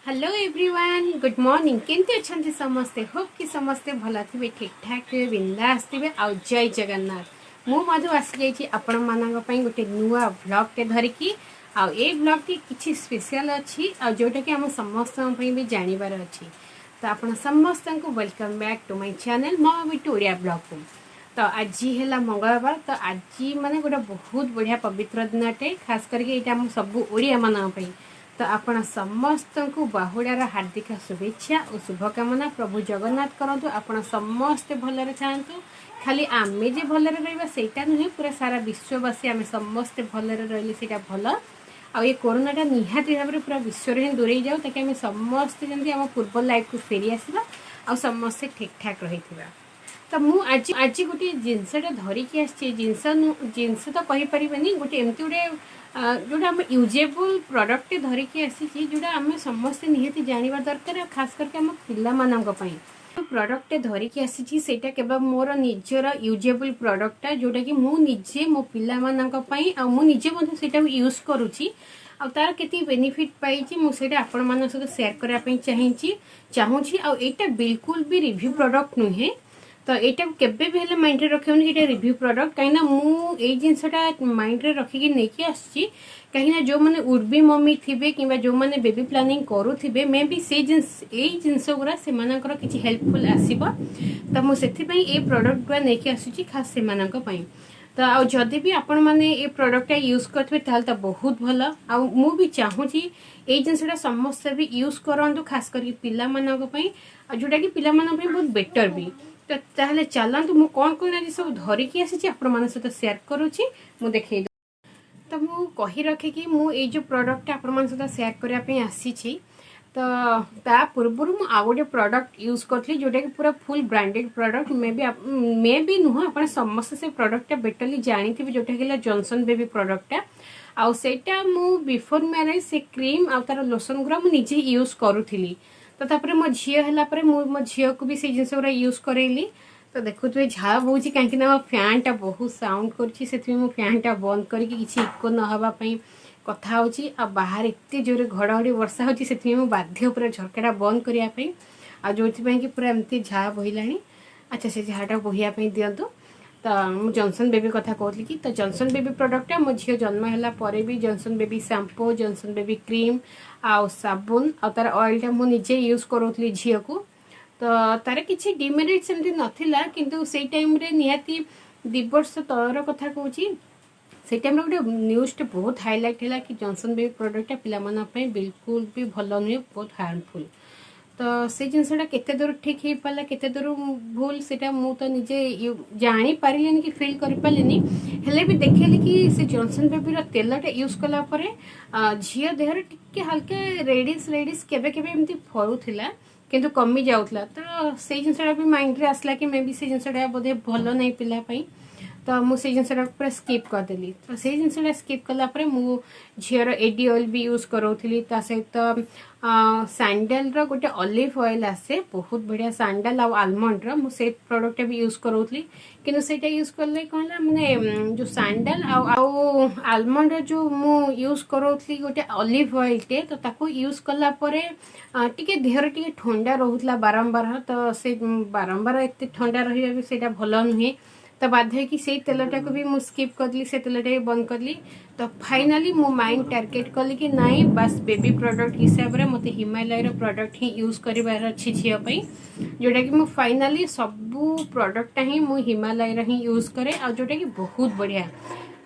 Hello everyone good morning केमती अच्छा समस्ते होप कि समस्ते भल थे ठीक ठाक थे बिंदास थे आ जय जगन्नाथ मु मधु आसी जाइए आपण मानी गोटे नुआ ब्लॉगटे धरिकी आ ब्लॉग टी किसी स्पेशल अच्छी आ जोटा कि आम समस्त भी जानवर अच्छी तो आप समस्त को welcome back to my channel मो बिटू ओडिया ब्लॉग को। तो आज है मंगलवार तो आज माने गोटे बहुत बढ़िया पवित्र दिनटे खास करके ये सब ओडिया मानी तो आपण समस्त को बाहुड़ार हार्दिक शुभेच्छा और शुभकामना प्रभु जगन्नाथ करंतु आपण समस्ते भलरे चाहतु खाली आमे जे भलरे रहबा सेटा नुहे पूरा सारा विश्ववासी आमे समस्ते भलरे रहले सेटा भल आ ये कोरोनाटा निहाती भाव पूरा विश्व ही दूरे जाऊ ताकि आमे समस्ते जल्दी आम पूर्व लाइफ को फेरी आसवा आ समस्ते ठीक ठाक रही। तो मु आज आज गोटे जिनसटा धरिकी आसी जिनस तो कहीपर गोटे एमती गोटे जोटा आम यूजेबल प्रोडक्ट धरिकी आसी जोटा आम समस्ते निहाती जानवा दरकार खास करके आम पिला प्रोडक्ट धरिकी आसी सेटा केवल मोर निजर यूजेबल प्रोडक्टा जोटा कि मु निजे मो पिला मु निजे सेटा यूज करुच्ची आ तार केती बेनिफिट पाई मुझे आपण मान सहित शेयर करने चाहूँगी आ एटा बिल्कुल भी रिव्यू प्रोडक्ट नुहे। तो यहाँ केबे भी हेले माइंड रे रखियोनी ये रिव्यू प्रोडक्ट कहीं मु ए जिनसटा माइंड रे रखिकी नेकी आसी कहीं जो मैंने उर्बी मम्मी थे कि जो मैंने बेबी प्लानिंग करुवे मे भी से जिनस गुरा से किसी हेल्पफुल आसब तो मुझे ये प्रोडक्ट गुरा नहीं आसूँ खास से तो आ जदि भी आपण मैंने ये प्रोडक्टा यूज करेंगे तो बहुत भल आ मु भी चाहूँगी ये जिनसटा समस्त भी यूज करूँ खास करके पिला जोटा कि पिला बहुत बेटर भी। तो ताहले चलतु मु कौन कौन आज सब धरिकी आसी आपण मान सहित शेयर करुच्ची मु देखे तो मु कही रखे कि मु ये जो प्रोडक्ट आपण मान सहित शेयर करने आसी तो ता पूर्व मु आ गोटे प्रोडक्ट यूज करी जोटा कि पूरा फुल ब्रांडेड प्रोडक्ट मे भी नुह आप समस्त से प्रोडक्टा बेटरली जानी थे जोटा कि जॉनसन बेबी प्रोडक्टा आउ सेटा मु बिफोर मैरिज से क्रीम आ तार लोशन गुरा मु निजे यूज करूली तो तापर मो झी है मो झी को भी से जिन यूज करेली तो देखुए झाड़ बोची कहीं मो फैनटा बहुत साउंड कर फैनटा बंद करके किसी इको न होगापाई कथा होची आ बाहर एत जोरे घड़घड़ी वर्षा होची से बाध्य पूरा झरकाटा बंद करने आ जो कि पूरा एमती झाड़ बहला। अच्छा से झाड़ा बहियापाई दिंतु तो मु जॉनसन बेबी कथा कहली कि तो जॉनसन बेबी प्रोडक्टा मो झी जन्म है पर भी Johnson baby shampoo Johnson baby cream आउ साबुन आ तार ऑयलटा मु निजे यूज करूली झी को तो तार किसी डिमेरिट सेमती नथिला किंतु से टाइम रे निहाती 2 वर्ष तलर कथा कहूँ से टाइम गोटे न्यूज़ बहुत हाईलाइट है कि जॉनसन बेबी प्रोडक्टा पिला बिल्कुल भी भल नुहे बहुत हार्मफुल तो से जिनसटा केते दूर ठीक हो पाला केते दूर भूल सेटा मु तो निजे जानी पारिलेनी कि फील कर पारिलेनी हेले भी देखेली कि से जॉनसन बेबी तेलटा यूज कला परे झियो देहर टिके हल्का रेडिश केबे केबे एमती फरुथिला किंतु कमी जाउथला तो से जिनसटा भी माइंड रे आसला कि मे भी से जिनसटा बोधे भल नहीं पिला पई तो मुझे जिनसा पूरा स्किप करदेली तो से जिनसा स्किप कलापर मु झीर एडी ऑयल भी यूज करूली सहित सैंडल गोटे ऑलिव ऑयल आसे बहुत बढ़िया सैंडल आ आलमंड मुझे प्रोडक्ट भी यूज करूली किंतु सेटा यूज कले कौन मैंने जो सैंडल आलमंड जो मु यूज करूली गोटे ऑलिव ऑयल टे तो ताको यूज कलापर टिके देहर टिके ठंडा रोला बारंबार तो से बारंबार एत ठंडा रहा भल नुहे तो बाध्य कि से तेलटा को भी मु स्किप करली से तेलटा भी बंद करली तो फाइनाली मो माइंड टार्गेट कली कि नाई बस बेबी प्रोडक्ट हिसाब से मत हिमालयर प्रोडक्ट ही यूज करार अच्छी झीपाई जोटा कि मु फाइनाली सबू प्रोडक्टा ही मु हिमालयर ही यूज करे आ जोटा कि बहुत बढ़िया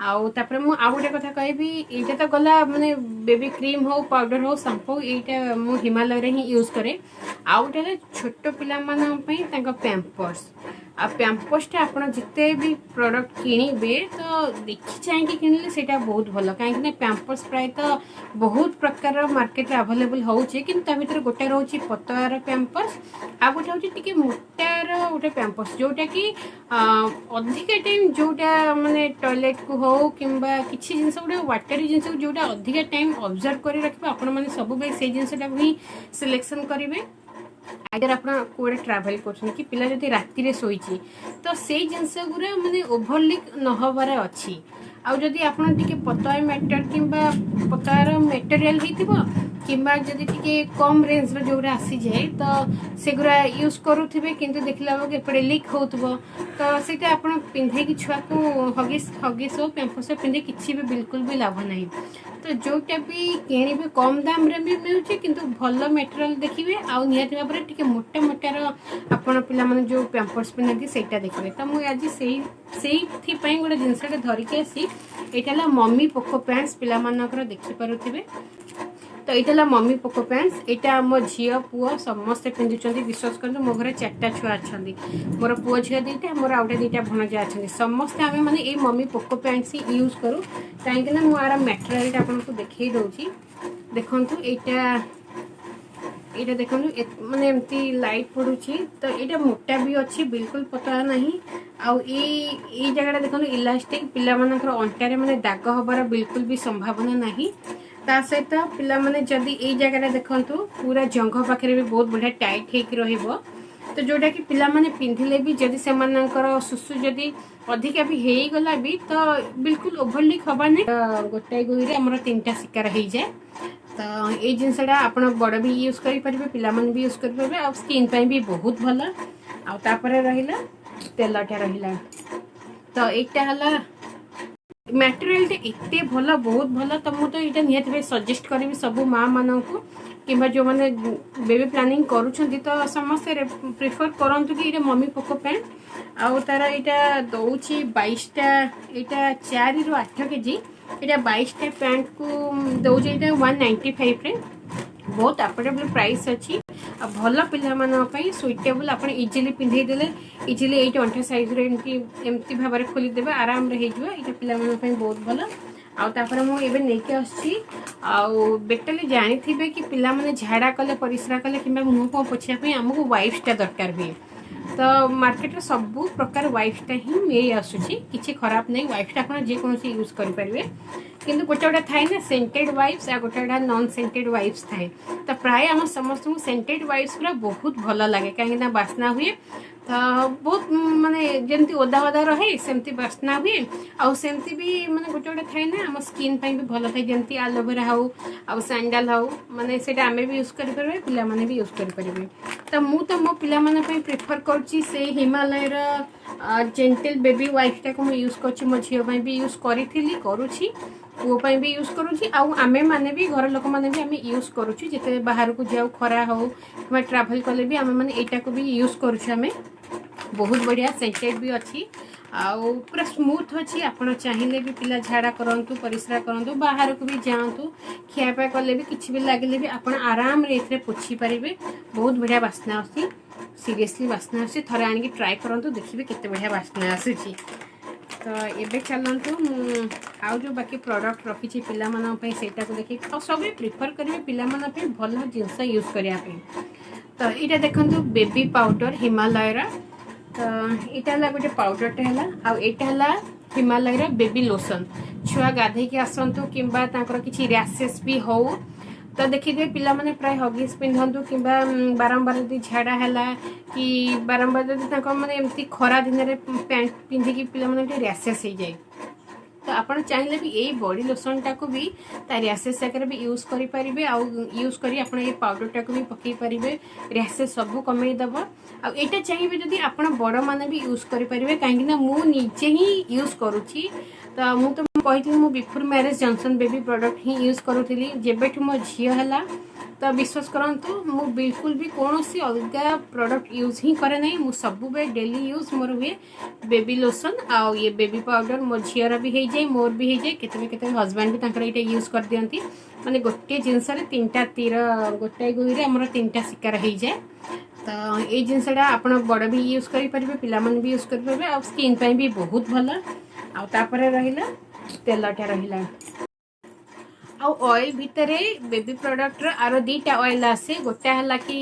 आउ तापर मु आ गोटे कथा कहबी एटा तो गला माने बेबी क्रीम हो पाउडर हो शैम्पू एटा मु हिमालयर ही यूज करे आ गोटे छोट पिला मानन पई तांका पैम्पर्स आ पैम्पर्सटा आपन जिते भी प्रोडक्ट किणवे तो देखी चाहिए किणले सेटा बहुत भल कहीं पैम्पर्स प्राय तो बहुत प्रकार मार्केट अवेलेबल होचे किंतु भितर गोटे रोचे पतलार पैम्पर्स आ गोटे होचे टिके मोटार गोटे पैम्पर्स जोटा कि अधिक टाइम जोटा माने टॉयलेट को हो किंबा किसी जिनस गोटे वाटरी जिनस जोटा अधिक टाइम ऑब्जर्व कर रखिबे आपण माने सब बे से जिनसटा ही सिलेक्शन करेंगे आइदर आप कौड़े ट्राभेल कर कि पिला जब राति रे शोची तो से जिनस गुरा माने ओभरलिक नहबार अच्छी आउ जदि आप पतला मैटर कि पतलार मटेरियल हो किंबा जदि टिके कम रेंज रो जोरा आसी जाए तो सेगुरा यूज करूथिबे किंतु देखला बेलको एपटे लीक होतबो तो सेटा आपण पिंधे कि छुआ को हगिस हगिस हो पैम्पस पिंधे किछि भी बिल्कुल भी लाभ नहीं तो जोटा भी किଣିबे कम दाम रे भी मिलुछि किंतु भलो मटेरियल देखिबे आ निहाती भाबरे टिके मोटा मोटा रो आपण पिला माने जो पैम्पर्स पिनथि सेटा देखिबे तो मु आज सेई थी पई गोटे जिंसटा धरि के आसी एटाला मम्मी पोको पैंट्स पिला मानकर देखि पारुथिबे तो यहाँ मम्मी पोको पैंट्स यहाँ मो झी पुओ समस्ते पिंधुंट विश्वास करूँ मो घर 4टा छुआ अच्छा मोर पुओ झी 2टा मोर आउटे 2टा भणजा अच्छा समस्ते आम मैंने ये मम्मी पोको पैंट्स ही यूज करूँ कहीं मुझे मटेरियल आपको देखई दूसरी देखु यहाँ देखो माने एमती लाइट पड़ुची तो यहाँ मोटा भी अच्छी बिल्कुल पतला नहीं आउ ये जगह देखो इलास्टिक पिला मानकर अंटारे माने दाग हबार बिल्कुल भी संभावना नहीं ता सहित पिला माने जदि ए जगह देखंतु पूरा जंघ पाखे भी बहुत बढ़िया टाइट हेक रहिबो तो जोटा कि पिला माने पिंधिले भी जदि से मानकर सुसु जदि अधिका भी हेई गला भी तो बिल्कुल ओवरलिक हबा नै गोटाई गुइरे हमर 3टा शिकार हेई जाय तो ये जिनसटा आप बड़ भी यूज करेंगे पिला मन भी यूज करेंगे आ स्किन पे भी बहुत भल आपर रहा तेलटा रहा तो यहाँ मटेरियल एते भल बहुत भल तो मुझे यहाँ निहत सजेस्ट करी सब माँ मान को कि जो मैंने बेबी प्लानिंग करुँच तो समस्ते प्रिफर करतु कि ये मम्मी पोको पैंट आउ तार यहाँ दौची 22टा यहाँ 4 ରୁ 8 केजी यहाँ 22टा पैंट को दौचे यहाँ 195 रे बहुत अफोर्डेबल प्राइस अच्छी भल पिला सुइटेबल आप इजिली पिंधे देले इजिली ये 20 साइज एमती भाव में खोलीदे आराम यहाँ पिला बहुत भल आपर मुझे नहीं आसी बेटली जानी कि पिला माने झाड़ा कले परिश्रा कले कि मुँह को पोछापी आमको वाइप्सटा दरकार हुए तो मार्केट रे सब प्रकार वाइप्सटा ही मिल आसूची किसी खराब नहीं वाइप्सटा आप जेकोसी यूज करेंगे किंतु गोटे गोटे थाए ना सेंटेड वाइप्स आ गोटे गोटे नॉन सेंटेड वाइप्स थाए तो प्राय आम समस्त सेंटेड वाइप्स पूरा बहुत भल लगे कहीं बास्ना हुए तो बहुत माने जमती ओदा ओदा रहे सेमती बास्ना हुए आउ सेमती भी माने गोटे गोटे थाए ना आम स्किन पे भी भल थाए जमती एलोवेरा हाउ आउ सैंडल हाउ माने सेटा आमे भी यूज करि परबे पिला माने भी यूज करि परबे तो मु तो मो पिला माने पे प्रेफर करची से हिमालय रा जेंटल बेबी वाइप्सटा को मु यूज करची मो झियो पे भी यूज करिथिली करूची पुओ पे भी यूज करूची आउ आमे माने भी घर लोक माने भी आमे यूज करूची जेते बाहर को जाऊ खरा हो कि ट्रैवल कले भी आमे माने एटा को भी यूज करूची आमे बहुत बढ़िया सेंटेड भी अच्छी आउ पूरा स्मूथ अच्छी आपड़ चाहिए भी पिला झाड़ा करूँ परिश्रा करूँ बाहर को भी जातु खियापा कले भी किसी भी लगे भी आप आराम रे पोछी पारे बहुत बढ़िया बास्ना आसी सीरियसली बास्ना आसी थे आणिक ट्राए करूँ देखिए केते बढ़िया बास्ना आसूची तो ये चलतु आउ जो बाकी प्रोडक्ट रखी पाई सेटा को देखिए और सब प्रिफर करेंगे पिला भल जिनस यूज करने तो ये देखो बेबी पाउडर हिमालय तो यहाँ गोटे पाउडरटा है हिमालय बेबी लोशन छुआ गाधे के आसतु कि किसी रैसेस भी हो तो देखिए पिला माने प्राय हगिस पिंधतु कि बारंबार यदि झाड़ा है कि बारंबार यदि माने एमती खरा दिन में पैंट पिंधिकी पिला माने रैसेस हो जाए तो आपड़ चाहिए भी यही बॉडी लोशनटा को भी रैसेस जगह भी यूज करें आउ यूज करी आप पाउडरटा को भी पकई पारे रैसेस सब कमेदब आईटा चाहिए जदि आप बड़ मैंने भी यूज करेंगे कहीं मुझे ही यूज करुँची तो मुझे कही मु before marriage Johnson baby product ही यूज करूली जेबेठू मो झील है तो विश्वास करंतु मु बिल्कुल भी कौन सी अलग प्रोडक्ट यूज ही करे नहीं मु सब डेली यूज मोर हुए बेबी लोशन आउ ये बेबी पाउडर मो झीर भी हो जाए मोर भी हो जाए केते हजबैंड भी ये यूज कर दियंती माने गोटे जिनस 3टा तीर गोटे गुईरे आमर 3टा शिकार हो जाए तो ये जिनसटा आप बड़ भी यूज करेंगे पिला मन भी यूज करेंगे आ स्किन पे भी बहुत भल आपर रहा तेलटा रहा ऑयल भितर बेबी प्रोडक्ट आरो 2टा ऑयल आसे गोटा है कि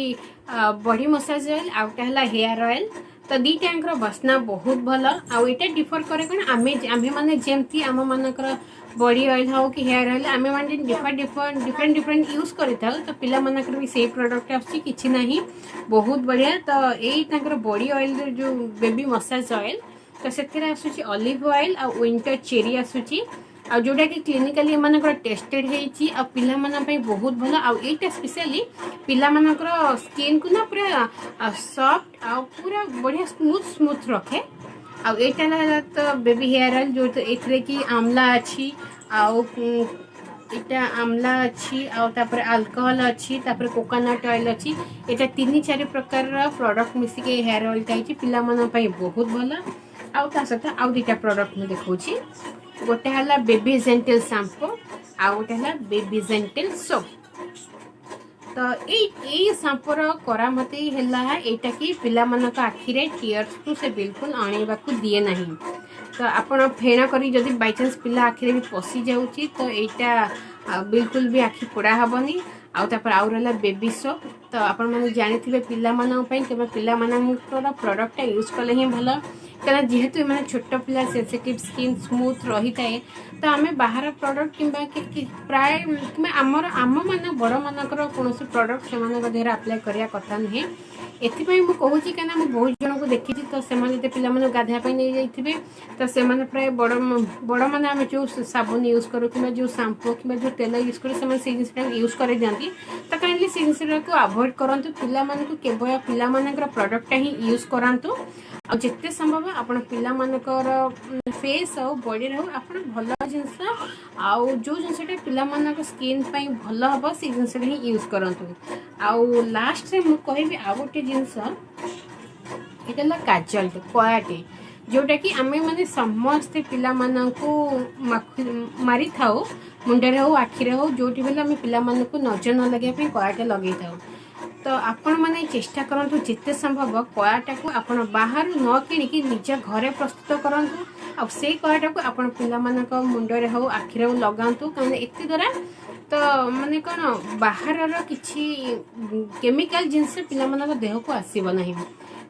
बॉडी मसाज ऑयल आउटा है हेयर ऑयल तो 2टांकर बास्ना बहुत भल आईटा डिफर करे कौन आमे माने जेमती आम मानकर बॉडी ऑयल हो कि हेयर ऑयल आमे माने डिफरेंट डिफरेंट यूज करता तो पिला मानकर भी सेही प्रोडक्ट आसी किछि नहीं बहुत बढ़िया तो यही तांकर बॉडी ऑयल जो बेबी मसाज ऑयल तो से आसूची ऑलिव ऑयल आ विंटर चेरी आसूची आ जोटा कि क्लिनिकाली एमानकर टेस्टेड हेची आ पिला माना पई बहुत भलो आ एटा स्पेशली पिला मानकर स्किन को ना पूरा सॉफ्ट आ पूरा बढ़िया स्मूथ स्मूथ रखे आ एटा तो बेबी हेयर ऑयल जो एथरे की आमला अछि आ इटा आमला अच्छी आउे आल्कोहल अच्छी कोकोनट ऑयल अच्छी एटा 3-4 प्रकार प्रोडक्ट मिसिके हेयर ऑयल टाइछि पिला मन पई बहुत भलो आउ ता सहित आउ दुटा प्रोडक्ट में देखौछि गोटे हला बेबी जेंटल शैम्पू आ गोटे हला बेबी जेंटल सोप तो ये शैम्पूर करामती है एटा कि पिला मन आखि रे टीयर्स को से बिल्कुल आनेबा को दिए नहीं तो आपण फेण करी जदि बाय चांस पिला आखिरे भी पसी जाउची तो एटा बिल्कुल भी आखि पोड़ा हबनी आउ तापर आउ रहला बेबी सोप तो आपण माने जानिथिबे पिला मानन पई केबे पिला माननकर प्रोडक्ट यूज कले ही भलो कला जेहेतु माने छोट पिला सेंसिटिव स्किन स्मूथ रही थाए तो आमे बाहर प्रोडक्ट किबा कि प्राय किबा हमर आम माने बड़ मानकर कोनोसी प्रोडक्ट से माने देहरा अप्लाई करिया कथा नहीं एथिपाई मु कहूची केना मु बहुत जन को देखि तो से माने ते पिला माने गाधा पई नै जाइथिबे तो से माने प्राय बड़ माने आमे जो साबुन यूज करू कि जो शैम्पू कि जो तेल यूज करू से माने से जिनिस यूज करे जानती तो काइंडली से जिनिस को अवॉइड करंतु पिला माने को केवल पिला मानकर प्रोडक्ट ही यूज करंतु आ जिते संभव आपण पिला मानकर फेस और बॉडी रे आपण भलो जिंस आ जो जिनसटा पिला मानकर स्किन पई भलो हबो से जिनस ही यूज करंतु आ लास्ट रे मु कहबी आ गोटे जिनस एटा काजल कोयाटे जोटा कि आमे माने समस्त पिला मानकू मारी थाओ मुंडरे हो आखिरे हो जोटी बेले आमे पिला मानकू नजर न लगे पे कोयाटे लगेई थाओ तो आपण माने चेष्टा करंतु जिते संभव कोयाटा को आपण बाहर न किनी कि निज घरे प्रस्तुत करंतु आ से कोयाटा को आपण पिला मानक मुंडरे हो आखिरे हो लगांतु कारण एते द्वारा तो माने कोन बाहर रो किछि केमिकल जिंस पिला मानक देह को आसीबो नाही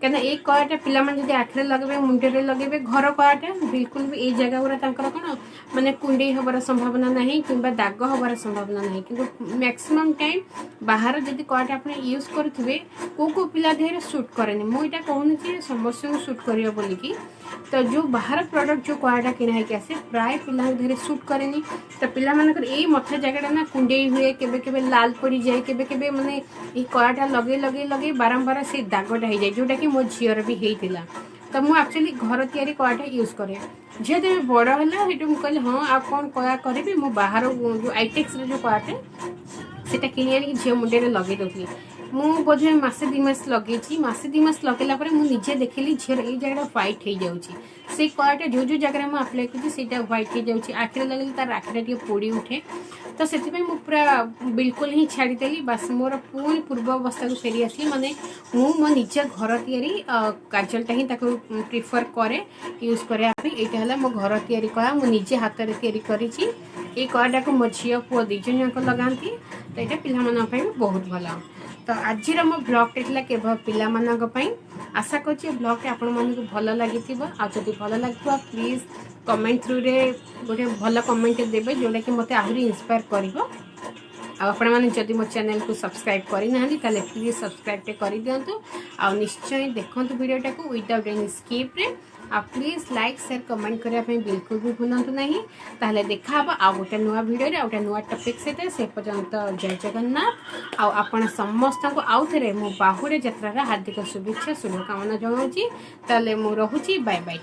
कहना एक कयाटा पिला माने जदि आखिरे लगबे मुंडरे लगेबे घर कयाटा बिल्कुल भी ए जगह गुरा तांकर कोन माने कुंडी होबार संभावना नहीं किंबा दाग होबार संभावना नहीं किंतु मैक्सिमम टाइम बाहर जदि कयाटा आपण यूज करथिबे को पिला देहरे सूट करेनी मु एटा कहूनी जे समस्या को सूट करियो बोली कि तो जो बाहर प्रोडक्ट जो कयाटा किना है के प्राय पिला देहरे सूट करेनी तो पिला मानकर ए मथा जगह ना कुंडी हुए केबे केबे लाल पड़ी जाए केबे केबे माने ए कयाटा लगे लगे लगे बारंबार से दागटा हो जाए जोटा कि मो झीर भी हेतिला तो मु एक्चुअली घर तैयारी कयाटा यूज करे जे देबे बड़ होला हेटु मु कहले हां आ कोन कया करबे मु बाहर जो आइटेक्स रे जो कयाटा सेटा किनि आनी झियो मुंडे रे लगे दोथली मु बोझे मासे 2 मास लगेची मासे 2 मास लगेला परे मु निजे देखली झियर ए जगह व्हाइट हे जाउची से कयाटा जो जो जगह मु अप्लाई करची सेटा व्हाइट हे जाउची आखिरे लगेली तार आखिरे टी पोड़ी उठे तो से मु पूरा बिल्कुल ही छाड़ी देली बस मोर पूरी पूर्व अवस्था को फेरी आसली माने मु मो निज घर तैयारी काजलटा ही ताको प्रिफर करे यूज करे एटा हला मो घर तैयारी कया मु निजे हाथ रे तैयारी करिची ए कयाटा को मो झियो पुओ दिजन जाक लगांती तो एटा पिला मन पई बहुत भला तो आज मो ब्लॉग टेला केवल पिला मानक पई आशा करछि ब्लॉग टे आपण मन को भलो लागिथिबो आ जदि भलो लागिथबा प्लीज कमेंट थ्रू रे गोटे भलो कमेंट देबे जोटा कि मते आहुरी इंस्पायर करिवो आपण माने जदि मो चैनल को सब्सक्राइब करि नाहली ताले प्लीज सब्सक्राइब टे करि दियंतु आ निश्चय देखंतु वीडियोटा को विदाउट एनी स्किप रे आ प्लीज लाइक शेयर कमेंट करिया पे बिल्कुल भी भूलंतु नहीं ताले देखा हबा आ गोटे नुवा वीडियो रे आ गोटे नुवा टॉपिक से पर्यंत जय जगन्नाथ आ आपण समस्त को आउ थरे मो बाहुरे यात्रा रा हार्दिक शुभेच्छा शुभकामना जणाउची ताले मो रहूची बाय बाय।